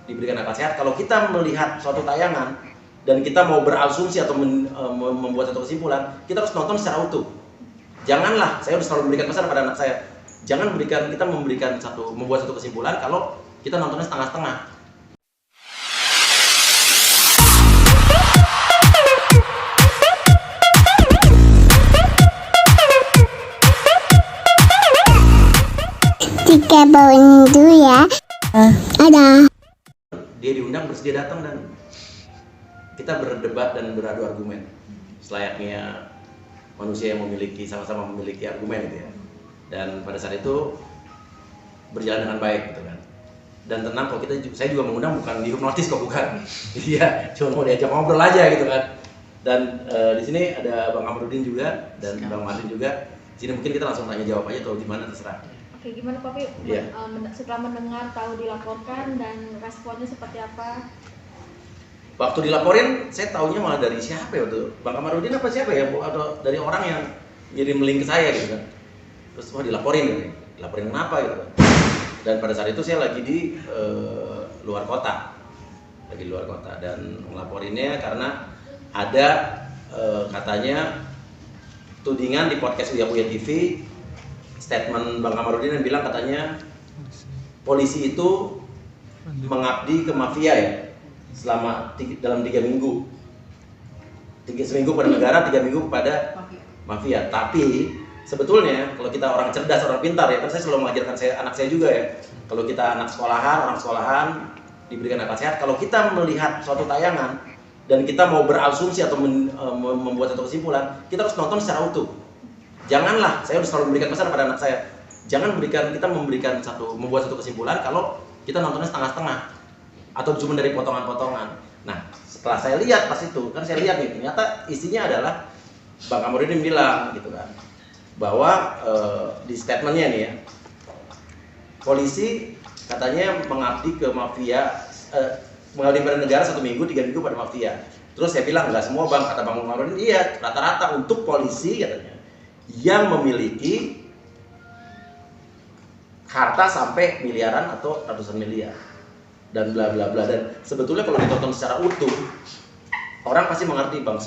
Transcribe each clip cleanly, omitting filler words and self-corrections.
diberikan akal sehat. Kalau kita melihat suatu tayangan dan kita mau berasumsi atau membuat satu kesimpulan, kita harus nonton secara utuh. Janganlah, saya harus selalu memberikan pesan pada anak saya, jangan membuat satu kesimpulan kalau kita nontonnya setengah-setengah. Jika itu ya, ada. Dia diundang bersedia datang dan kita berdebat dan beradu argumen selayaknya manusia yang sama-sama memiliki argumen gitu ya. Dan pada saat itu berjalan dengan baik gitu kan. Dan tenang, kalau saya juga mengundang bukan dihipnotis kok, bukan. Iya, cuma mau diajak ngobrol aja gitu kan. Dan di sini ada Bang Kamarudin juga dan Bang Martin juga. Di sini mungkin kita langsung tanya jawab aja atau gimana terserah. Oke, gimana Papi setelah mendengar tahu dilaporkan dan responnya seperti apa? Waktu dilaporin, saya taunya malah dari siapa ya waktu? Bang Kamarudin apa siapa ya? Atau dari orang yang ngirim link ke saya gitu kan. Terus dilaporin gitu. Dilaporin kenapa gitu kan. Dan pada saat itu saya lagi di luar kota. Dan ngelaporinnya karena ada katanya tudingan di podcast Uya TV, statement Bang Kamarudin yang bilang katanya polisi itu mengabdi ke mafia ya selama dalam 3 minggu. Seminggu pada negara, 3 minggu kepada mafia. Tapi sebetulnya kalau kita orang cerdas, orang pintar ya, kan saya selalu mengajarkan anak saya juga ya. Kalau kita orang sekolahan diberikan akal sehat, kalau kita melihat suatu tayangan dan kita mau berasumsi atau membuat satu kesimpulan, kita harus nonton secara utuh. Janganlah, saya harus selalu memberikan pesan pada anak saya, membuat satu kesimpulan kalau kita nontonnya setengah-setengah atau cuma dari potongan-potongan. Nah, setelah saya lihat pas itu, kan saya lihat nih, ternyata isinya adalah Bang Kamarudin bilang gitu kan, bahwa di statementnya nih ya, polisi katanya mengabdi ke mafia, mengabdi pada negara 1 minggu, 3 minggu pada mafia. Terus saya bilang, enggak semua Bang, kata Bang Kamarudin, iya, rata-rata untuk polisi katanya yang memiliki harta sampai miliaran atau ratusan miliar dan bla bla bla. Dan sebetulnya kalau ditonton secara utuh, orang pasti mengerti Bang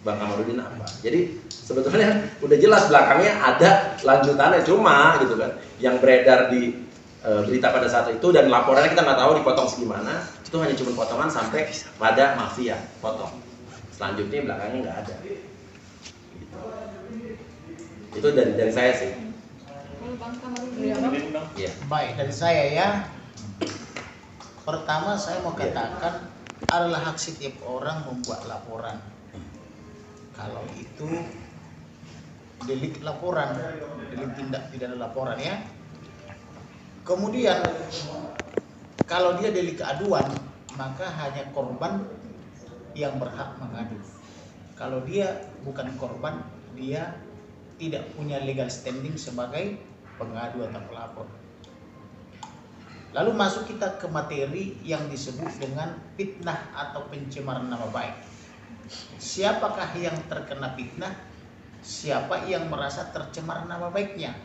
Kamarudin apa. Jadi sebetulnya udah jelas belakangnya ada lanjutannya, cuma gitu kan yang beredar di berita pada saat itu dan laporannya kita nggak tahu dipotong segimana, itu hanya cuma potongan sampai pada mafia, potong. Selanjutnya belakangnya nggak ada. Gitu. Itu dari saya sih. Bang Kamarudin. Iya. Baik, dari saya ya. Pertama saya mau katakan adalah hak setiap orang membuat laporan. Kalau itu delik laporan, delik tindak pidana laporan ya. Kemudian kalau dia delik aduan, maka hanya korban yang berhak mengadu. Kalau dia bukan korban, dia tidak punya legal standing sebagai pengadu atau pelapor. Lalu masuk kita ke materi yang disebut dengan fitnah atau pencemaran nama baik. Siapakah yang terkena fitnah? Siapa yang merasa tercemar nama baiknya?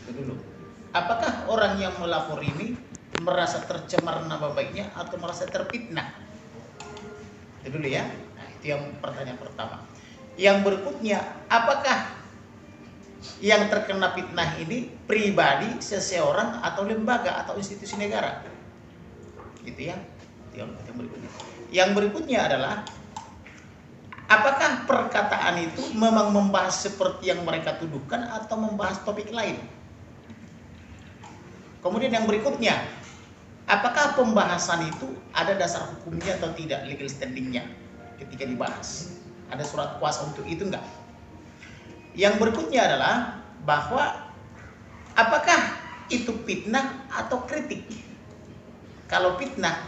Itu dulu. Apakah orang yang melapor ini merasa tercemar nama baiknya atau merasa terfitnah? Itu dulu ya. Nah, itu yang pertanyaan pertama. Yang berikutnya, apakah yang terkena fitnah ini pribadi, seseorang, atau lembaga atau institusi negara? Gitu ya. Yang berikutnya. Yang berikutnya adalah apakah perkataan itu memang membahas seperti yang mereka tuduhkan atau membahas topik lain? Kemudian yang berikutnya, apakah pembahasan itu ada dasar hukumnya atau tidak, legal standingnya ketika dibahas? Ada surat kuasa untuk itu enggak? Yang berikutnya adalah bahwa apakah itu fitnah atau kritik? Kalau fitnah,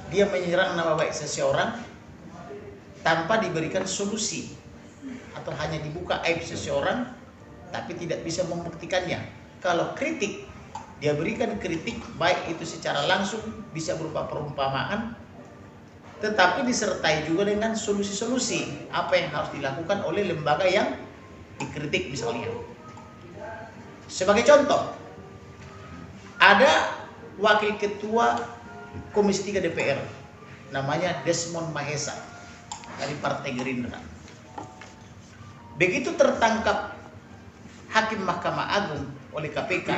dia menyerang nama baik seseorang tanpa diberikan solusi atau hanya dibuka aib seseorang tapi tidak bisa membuktikannya. Kalau kritik, dia berikan kritik baik itu secara langsung bisa berupa perumpamaan, tetapi disertai juga dengan solusi-solusi apa yang harus dilakukan oleh lembaga yang dikritik misalnya. Sebagai contoh, ada wakil ketua Komisi 3 DPR, namanya Desmond Mahesa dari Partai Gerindra. Begitu tertangkap Hakim Mahkamah Agung oleh KPK,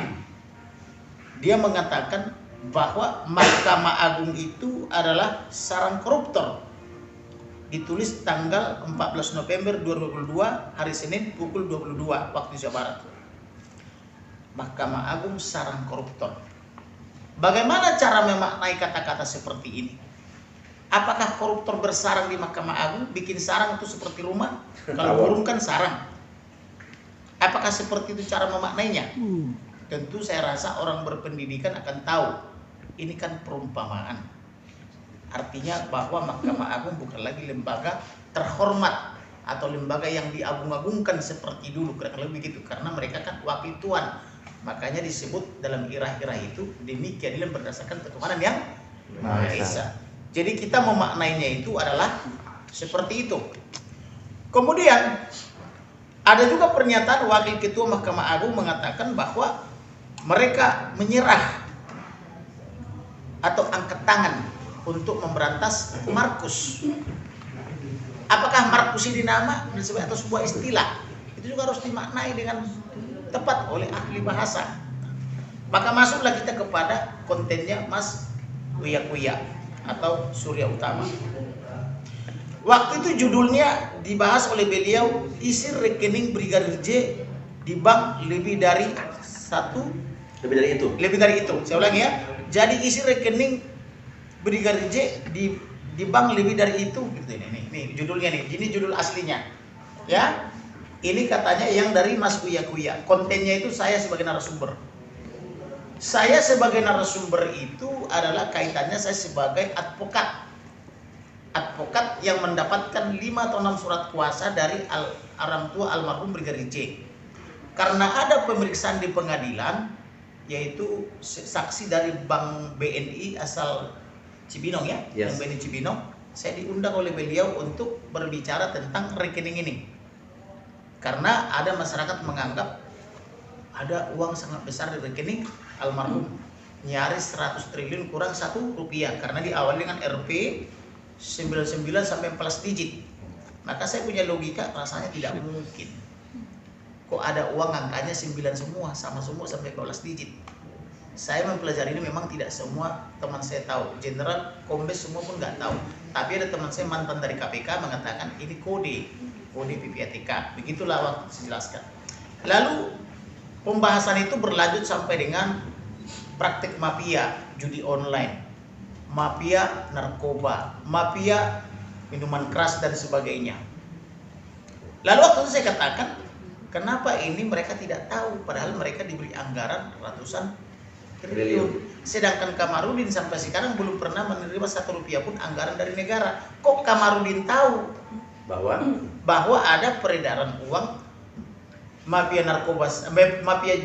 dia mengatakan bahwa Mahkamah Agung itu adalah sarang koruptor. Ditulis tanggal 14 November 2022 hari Senin pukul 22 waktu Indonesia Barat. Mahkamah Agung sarang koruptor. Bagaimana cara memaknai kata-kata seperti ini? Apakah koruptor bersarang di Mahkamah Agung? Bikin sarang itu seperti rumah? Kalau burung kan sarang. Apakah seperti itu cara memaknainya? Tentu saya rasa orang berpendidikan akan tahu. Ini kan perumpamaan. Artinya bahwa Mahkamah Agung bukan lagi lembaga terhormat atau lembaga yang diagung-agungkan seperti dulu, kurang lebih begitu. Karena mereka kan wakil Tuhan. Makanya disebut dalam irah-irah itu demikian berdasarkan ketuhanan yang Maha Esa. Jadi kita memaknainya itu adalah seperti itu. Kemudian ada juga pernyataan Wakil Ketua Mahkamah Agung mengatakan bahwa mereka menyerah atau angkat tangan untuk memberantas Markus. Apakah Markus ini nama atau sebuah istilah? Itu juga harus dimaknai dengan tepat oleh ahli bahasa. Maka masuklah kita kepada kontennya Mas Uya Kuya atau Surya Utama. Waktu itu judulnya dibahas oleh beliau, isi rekening Brigadir J di bank lebih dari lebih dari itu. Saya ulangi ya. Jadi isi rekening Brigadir J di bank lebih dari itu. Ini judulnya nih. Ini judul aslinya. Ya. Ini katanya yang dari Mas Uya Kuya. Kontennya itu saya sebagai narasumber. Saya sebagai narasumber itu adalah kaitannya saya sebagai advokat. Advokat yang mendapatkan 5 atau 6 surat kuasa dari orang tua almarhum Brigadir J. Karena ada pemeriksaan di pengadilan, yaitu saksi dari Bank BNI asal Cibinong ya, Yes. Bank BNI Cibinong. Saya diundang oleh beliau untuk berbicara tentang rekening ini. Karena ada masyarakat menganggap ada uang sangat besar di rekening almarhum, nyaris 100 triliun kurang 1 rupiah, karena diawali dengan RP 99 sampai 14 digit. Maka saya punya logika, rasanya tidak mungkin. Kok ada uang angkanya 9 semua, sama semua sampai 12 digit. Saya mempelajari ini memang tidak semua teman saya tahu. Jenderal, Kombes semua pun nggak tahu. Tapi ada teman saya mantan dari KPK mengatakan ini kode PPATK. Begitulah waktu saya jelaskan. Lalu pembahasan itu berlanjut sampai dengan praktik mafia judi online, mafia narkoba, mafia minuman keras dan sebagainya. Lalu waktu itu saya katakan, kenapa ini mereka tidak tahu padahal mereka diberi anggaran ratusan triliun. Sedangkan Kamarudin sampai sekarang belum pernah menerima 1 rupiah pun anggaran dari negara. Kok Kamarudin tahu bahwa ada peredaran uang mafia narkoba, mafia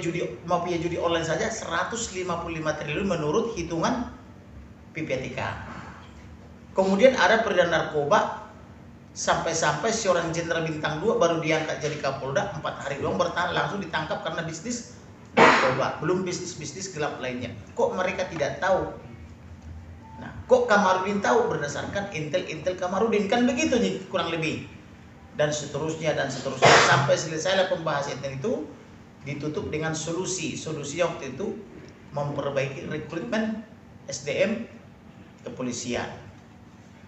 judi online saja 155 triliun menurut hitungan PPATK. Kemudian ada peredaran narkoba sampai-sampai seorang jenderal bintang 2 baru diangkat jadi Kapolda 4 hari doang bertahan, langsung ditangkap karena bisnis narkoba, belum bisnis-bisnis gelap lainnya. Kok mereka tidak tahu? Nah, kok Kamarudin tahu? Berdasarkan intel Kamarudin, kan begitu nih kurang lebih. Dan seterusnya sampai selesailah pembahasan itu, ditutup dengan solusi waktu itu memperbaiki rekrutmen SDM kepolisian.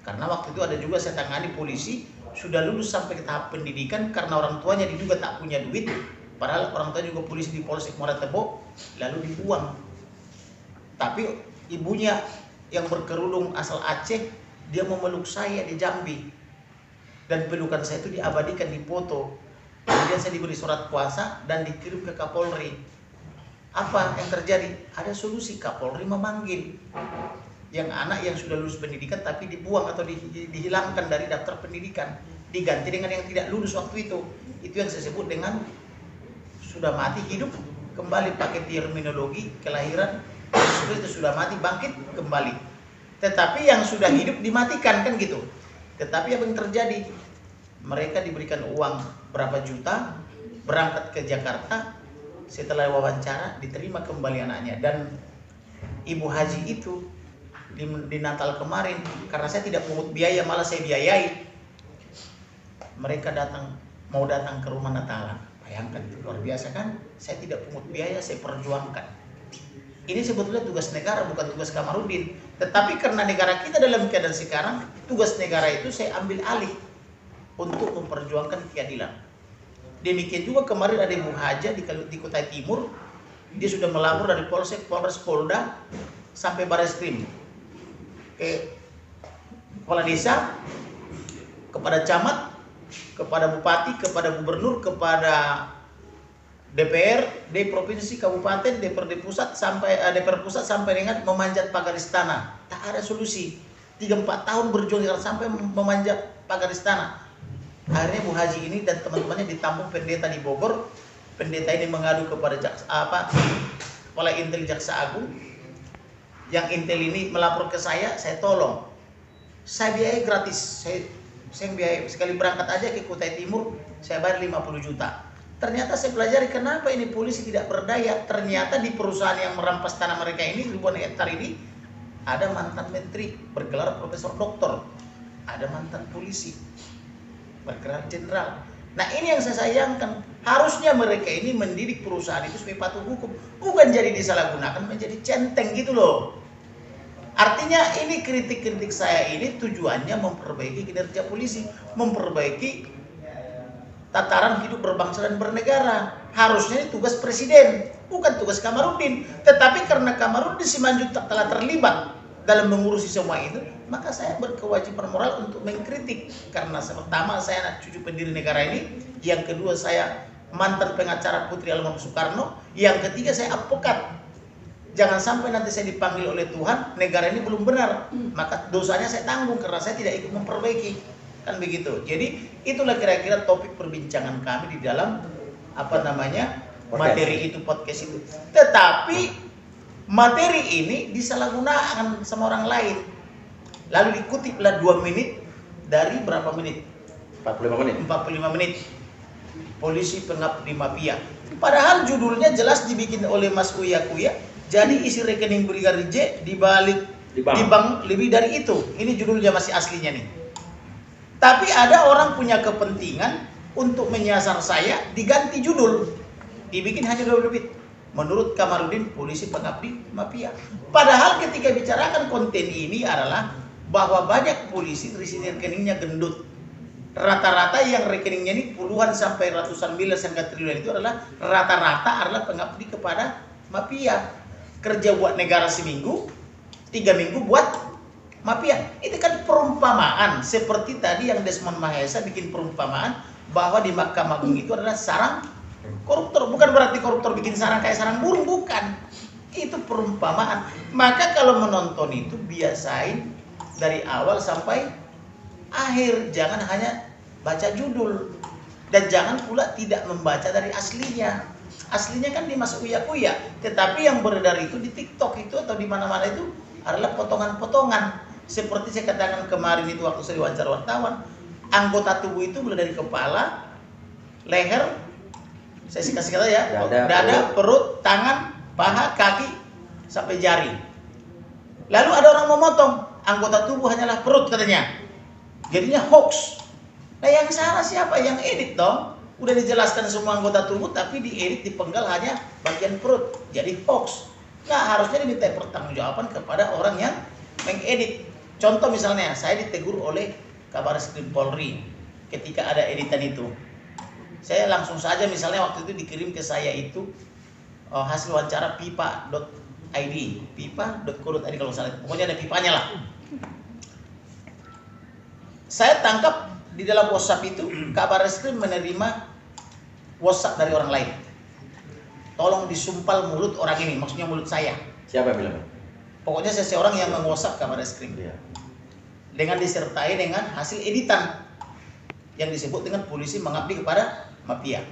Karena waktu itu ada juga saya tangani polisi sudah lulus sampai ke tahap pendidikan, karena orang tuanya diduga tak punya duit, padahal orang tua juga polisi di Polsek Muara Tebo, lalu dibuang. Tapi ibunya yang berkerudung asal Aceh, dia memeluk saya di Jambi. Dan pelukan saya itu diabadikan di foto. Kemudian saya diberi surat kuasa dan dikirim ke Kapolri. Apa yang terjadi? Ada solusi, Kapolri memanggil yang anak yang sudah lulus pendidikan tapi dibuang atau dihilangkan dari daftar pendidikan, diganti dengan yang tidak lulus waktu itu. Itu yang saya sebut dengan sudah mati hidup kembali, pakai terminologi kelahiran. Itu sudah mati bangkit kembali. Tetapi yang sudah hidup dimatikan, kan gitu. Tetapi apa yang terjadi? Mereka diberikan uang berapa juta, berangkat ke Jakarta, setelah wawancara diterima kembali anaknya. Dan ibu haji itu di Natal kemarin, karena saya tidak pungut biaya, malah saya biayai. Mereka mau datang ke rumah Natalan. Bayangkan, itu luar biasa kan? Saya tidak pungut biaya, saya perjuangkan. Ini sebetulnya tugas negara, bukan tugas Kamarudin. Tetapi karena negara kita dalam keadaan sekarang, tugas negara itu saya ambil alih untuk memperjuangkan keadilan. Demikian juga kemarin ada Ibu Haja di Kutai Timur, dia sudah melapor dari Polsek, Polres, Polda sampai Barreskrim ke kepala desa, kepada camat, kepada bupati, kepada gubernur, kepada DPRD provinsi, kabupaten, DPRD pusat sampai dengan memanjat pagar istana. Tak ada solusi. 3-4 tahun berjuang sampai memanjat pagar istana. Akhirnya Bu Haji ini dan teman-temannya ditampung pendeta di Bogor. Pendeta ini mengadu kepada kepala Intel Jaksa Agung. Yang Intel ini melapor ke saya tolong. Saya biayai gratis. Saya biayai sekali berangkat aja ke Kutai Timur, saya bayar 50 juta. Ternyata saya pelajari kenapa ini polisi tidak berdaya. Ternyata di perusahaan yang merampas tanah mereka ini, ribuan hektar ini, ada mantan menteri bergelar profesor doktor, ada mantan polisi bergelar jenderal. Nah, ini yang saya sayangkan. Harusnya mereka ini mendidik perusahaan itu supaya patuh hukum, bukan jadi disalahgunakan menjadi centeng gitu loh. Artinya ini kritik-kritik saya ini tujuannya memperbaiki kinerja polisi, memperbaiki tataran hidup berbangsa dan bernegara. Harusnya ini tugas presiden, bukan tugas Kamarudin. Tetapi karena Kamarudin Simanjuntak telah terlibat dalam mengurusi semua itu, maka saya berkewajiban moral untuk mengkritik. Karena pertama saya anak cucu pendiri negara ini, yang kedua saya mantan pengacara Putri Almarhum Soekarno, yang ketiga saya advokat. Jangan sampai nanti saya dipanggil oleh Tuhan, negara ini belum benar, maka dosanya saya tanggung karena saya tidak ikut memperbaiki. Kan begitu. Jadi itulah kira-kira topik perbincangan kami di dalam materi itu, podcast itu. Tetapi materi ini disalahgunakan sama orang lain. Lalu dikutiplah 2 menit dari berapa menit? 45 menit. 45 menit. Polisi pengabdi mafia. Padahal judulnya jelas dibikin oleh Mas Uya Kuya. Jadi isi rekening Brigadir J dibalik di bank lebih dari itu. Ini judulnya masih aslinya nih. Tapi ada orang punya kepentingan untuk menyasar saya, diganti judul. Dibikin hanya 20 bit. Menurut Kamarudin, polisi pengabdi mafia. Padahal ketika bicarakan konten ini adalah bahwa banyak polisi rekeningnya gendut. Rata-rata yang rekeningnya ini puluhan sampai ratusan miliar sampai triliun itu adalah rata-rata adalah pengabdi kepada mafia. Kerja buat negara seminggu, 3 minggu buat mafia. Itu kan perumpamaan. Seperti tadi yang Desmond Mahesa bikin perumpamaan bahwa di Mahkamah Agung itu adalah sarang koruptor. Bukan berarti koruptor bikin sarang kayak sarang burung, bukan. Itu perumpamaan. Maka kalau menonton itu biasain dari awal sampai akhir. Jangan hanya baca judul. Dan jangan pula tidak membaca dari aslinya. Aslinya kan di Mas Uya Kuya, tetapi yang beredar itu di TikTok itu atau di mana-mana itu adalah potongan-potongan. Seperti saya katakan kemarin itu waktu saya diwawancara wartawan, anggota tubuh itu mulai dari kepala, leher, saya kasih kata ya, dada, perut, tangan, paha, kaki, sampai jari. Lalu ada orang memotong, anggota tubuh hanyalah perut katanya. Jadinya hoax. Nah yang salah siapa? Yang edit dong. Udah dijelaskan semua anggota tubuh, tapi diedit, dipenggal hanya bagian perut. Jadi hoax. Nah harusnya diminta pertanggungjawaban kepada orang yang mengedit. Contoh misalnya, saya ditegur oleh Kabareskrim Polri ketika ada editan itu. Saya langsung saja misalnya waktu itu dikirim ke saya itu hasil wawancara pipa.id, pipa.co.id kalau salah. Pokoknya ada pipanya lah. Saya tangkap di dalam WhatsApp itu Kabareskrim menerima WhatsApp dari orang lain. Tolong disumpal mulut orang ini, maksudnya mulut saya. Siapa yang bilang? Pokoknya seseorang yang meng-WhatsApp Kabareskrim. Iya. Dengan disertai dengan hasil editan yang disebut dengan polisi mengabdi kepada mafia.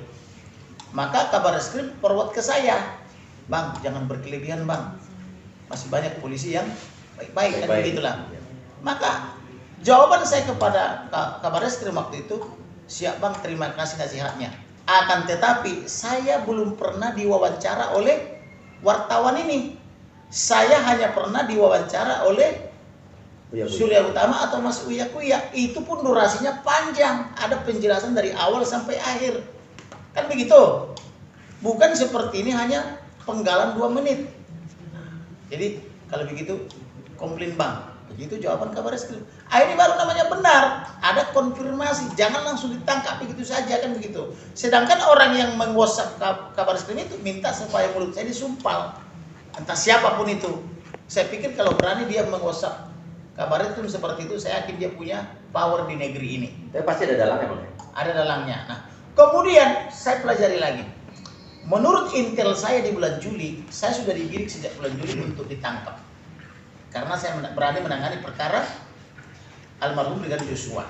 Maka Kabareskrim forward ke saya. Bang, jangan berkelebihan bang. Masih banyak polisi yang baik-baik kan begitulah. Maka jawaban saya kepada Kabareskrim waktu itu, siap bang, terima kasih nasihatnya. Akan tetapi saya belum pernah diwawancara oleh wartawan ini. Saya hanya pernah diwawancara oleh Surya Utama atau Mas Uya Kuya, itu pun durasinya panjang, ada penjelasan dari awal sampai akhir, kan begitu. Bukan seperti ini hanya penggalan 2 menit. Jadi kalau begitu komplain bang, begitu jawaban kabar reskrim. Ini baru namanya benar, ada konfirmasi, jangan langsung ditangkap begitu saja, kan begitu. Sedangkan orang yang meng-WhatsApp kabar reskrim itu minta supaya mulut saya disumpal, entah siapapun itu. Saya pikir kalau berani dia meng-WhatsApp kabar reskrim seperti itu, saya yakin dia punya power di negeri ini. Tapi pasti ada dalangnya bang. Ada dalangnya. Nah, kemudian saya pelajari lagi. Menurut intel saya di bulan Juli, saya sudah dibidik sejak bulan Juli untuk ditangkap. Karena saya berani menangani perkara almarhum Brigadir Joshua.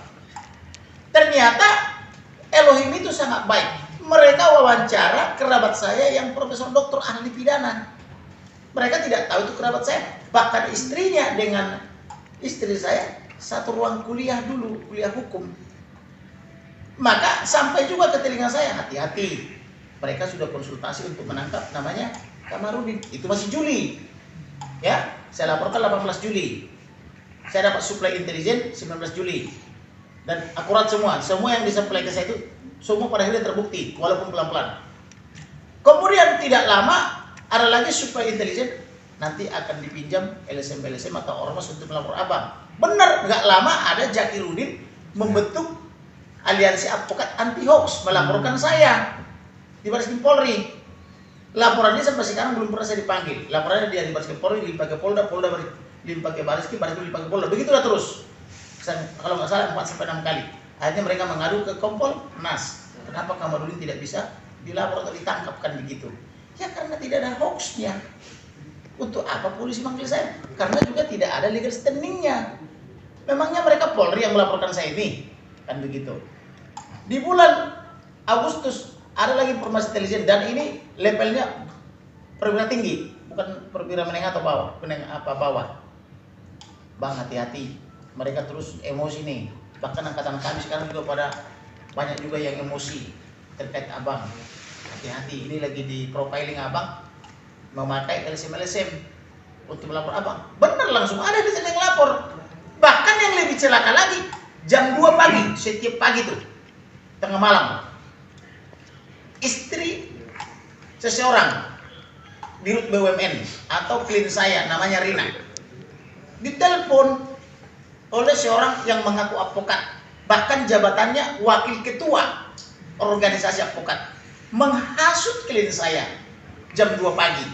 Ternyata Elohim itu sangat baik. Mereka wawancara kerabat saya yang profesor doktor ahli pidana. Mereka tidak tahu itu kerabat saya. Bahkan istrinya dengan istri saya satu ruang kuliah dulu, kuliah hukum. Maka sampai juga ke telinga saya, hati-hati. Mereka sudah konsultasi untuk menangkap namanya Kamarudin. Itu masih Juli. Ya, saya laporkan 18 Juli. Saya dapat suplai intelijen 19 Juli. Dan akurat semua. Semua yang disuplai ke saya itu semua pada akhirnya terbukti walaupun pelan-pelan. Kemudian tidak lama ada lagi suplai intelijen, nanti akan dipinjam LSM atau ormas untuk melapor abang. Benar, nggak lama ada Zakirudin membentuk aliansi advokat anti hoax melaporkan saya di Bareskrim Polri. Laporannya sampai sekarang belum pernah saya dipanggil. Laporannya dia di Bareskrim Polri, dilimpah ke Polda, dilimpah ke Bareskrim, dilimpah ke Polda. Begitulah terus. Kalau nggak salah 4-6 kali. Akhirnya mereka mengadu ke Kompolnas. Kenapa Kamarudin tidak bisa dilapor atau ditangkap, kan begitu? Ya karena tidak ada hoaxnya. Untuk apa polisi manggil saya? Karena juga tidak ada legal standingnya. Memangnya mereka Polri yang melaporkan saya ini? Kan begitu. Di bulan Agustus ada lagi informasi intelijen, dan ini levelnya perwira tinggi, bukan perwira menengah atau bawah, bawah. Bang, hati-hati, mereka terus emosi nih. Bahkan angkatan kami sekarang juga pada banyak juga yang emosi terkait abang. Hati-hati, ini lagi di profiling abang, memakai LSM untuk melapor abang. Benar, langsung ada di sana yang lapor. Bahkan yang lebih celaka lagi, jam 2 pagi, setiap pagi tuh, tengah malam, istri seseorang dirut BUMN atau klien saya namanya Rina ditelepon oleh seorang yang mengaku advokat, bahkan jabatannya wakil ketua organisasi advokat, menghasut klien saya jam 2 pagi.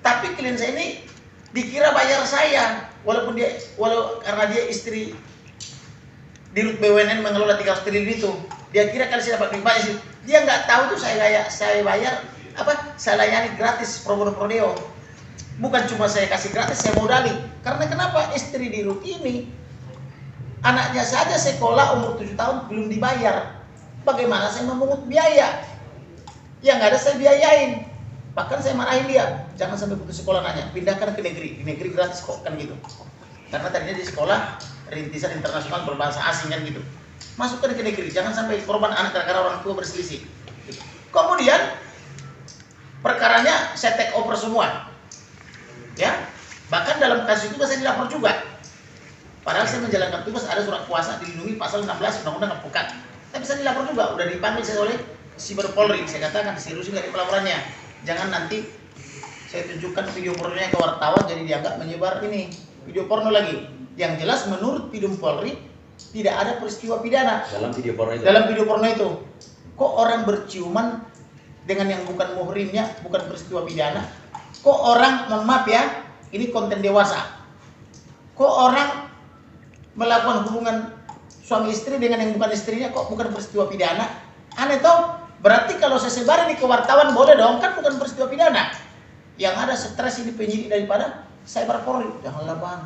Tapi klien saya ini dikira bayar saya, walaupun karena dia istri dirut BUMN mengelola 300 triliun itu, dia kira kalau saya dapat banyak sih. Dia nggak tahu tuh saya bayar saya layani gratis pro bono pro deo. Bukan cuma saya kasih gratis, saya modali. Karena kenapa? Istri dirut ini anaknya saja sekolah umur 7 tahun belum dibayar. Bagaimana saya memungut biaya? Yang nggak ada saya biayain. Bahkan saya marahin dia, jangan sampai putus sekolah anaknya, pindahkan ke negeri. Di negeri gratis kok, kan gitu. Karena tadinya di sekolah rintisan internasional berbahasa asing, kan gitu. Masukkan ke negeri, jangan sampai korban anak karena orang tua berselisih. Kemudian perkaranya saya take over semua, ya. Bahkan dalam kasus itu saya dilapor juga. Padahal saya menjalankan tugas, ada surat kuasa dilindungi pasal 16 Undang-Undang Advokat. Tapi saya dilapor juga, udah dipanggil saya oleh Siber Polri. Saya katakan seriusin dari pelaporannya, jangan nanti saya tunjukkan video pornonya ke wartawan jadi dianggap menyebar ini video porno lagi. Yang jelas menurut Pidum Polri tidak ada peristiwa pidana dalam video porno itu. Kok orang berciuman dengan yang bukan muhrimnya, bukan peristiwa pidana? Kok orang, mohon maaf ya, ini konten dewasa. Kok orang melakukan hubungan suami istri dengan yang bukan istrinya, kok bukan peristiwa pidana? Aneh toh? Berarti kalau saya sebarin ini ke wartawan boleh dong, kan bukan peristiwa pidana. Yang ada stres ini penyidik daripada Cyber Polri. Janganlah bang,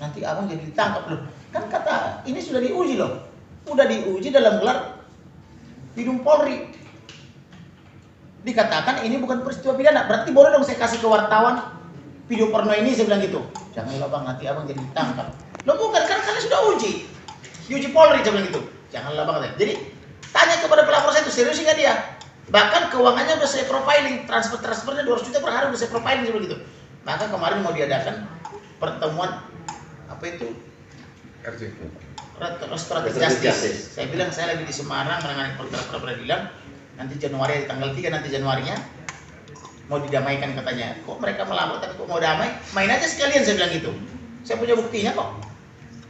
nanti abang jadi ditangkap loh. Kan kata ini sudah diuji loh, udah diuji dalam gelar Pidum Polri. Dikatakan ini bukan peristiwa pidana, berarti boleh dong saya kasih ke wartawan video porno ini, saya bilang gitu. Janganlah bang, nanti abang jadi ditangkap. Loh bukan, kan kalian sudah uji, diuji Polri, saya bilang gitu. Janganlah bang. Jadi tanya kepada pelapor saya itu serius nggak dia? Bahkan keuangannya udah saya profiling, transfernya 200 juta per hari udah saya profiling, saya bilang gitu. Maka kemarin mau diadakan pertemuan Restoratif Justice. Saya bilang saya lagi di Semarang menangani perkara peradilan. Nanti Januari tanggal 3 nanti Januarinya mau didamaikan katanya. Kok mereka melapor tapi kok mau damai? Main aja sekalian saya bilang gitu. Saya punya buktinya kok.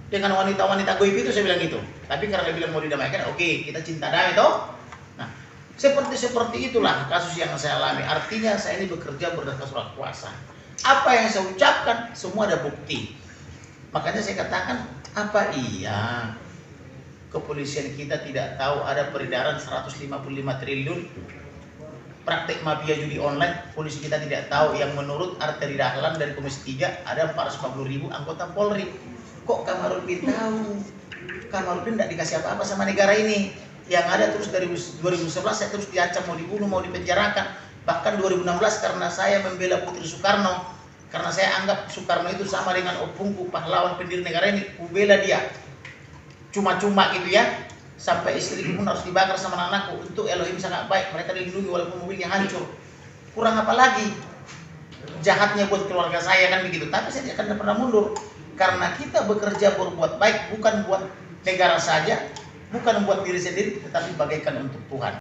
Dengan wanita-wanita goib itu saya bilang gitu. Tapi karena dia bilang mau didamaikan, oke, kita cinta damai toh. Nah, seperti itulah kasus yang saya alami. Artinya saya ini bekerja berdasarkan surat kuasa. Apa yang saya ucapkan semua ada bukti. Makanya saya katakan, apa iya kepolisian kita tidak tahu ada peredaran 155 triliun praktek mafia judi online? Polisi kita tidak tahu yang menurut Arteri Dahlan dari Komisi 3 ada 450.000 anggota Polri. Kok Kamarudin tahu? Kamarudin tidak dikasih apa-apa sama negara ini. Yang ada terus dari 2011 saya terus diancam mau dibunuh, mau dipenjarakan. Bahkan 2016 karena saya membela Putri Soekarno, karena saya anggap Soekarno itu sama dengan opungku, pahlawan pendiri negara ini, ku bela dia. Cuma-cuma gitu ya. Sampai istriku pun harus dibakar sama anakku. Untuk Elohim sangat baik, mereka dilindungi walaupun mobilnya hancur. Kurang apa lagi? Jahatnya buat keluarga saya kan begitu. Tapi saya tidak akan pernah mundur. Karena kita bekerja berbuat baik, bukan buat negara saja, bukan buat diri sendiri, tetapi bagaikan untuk Tuhan.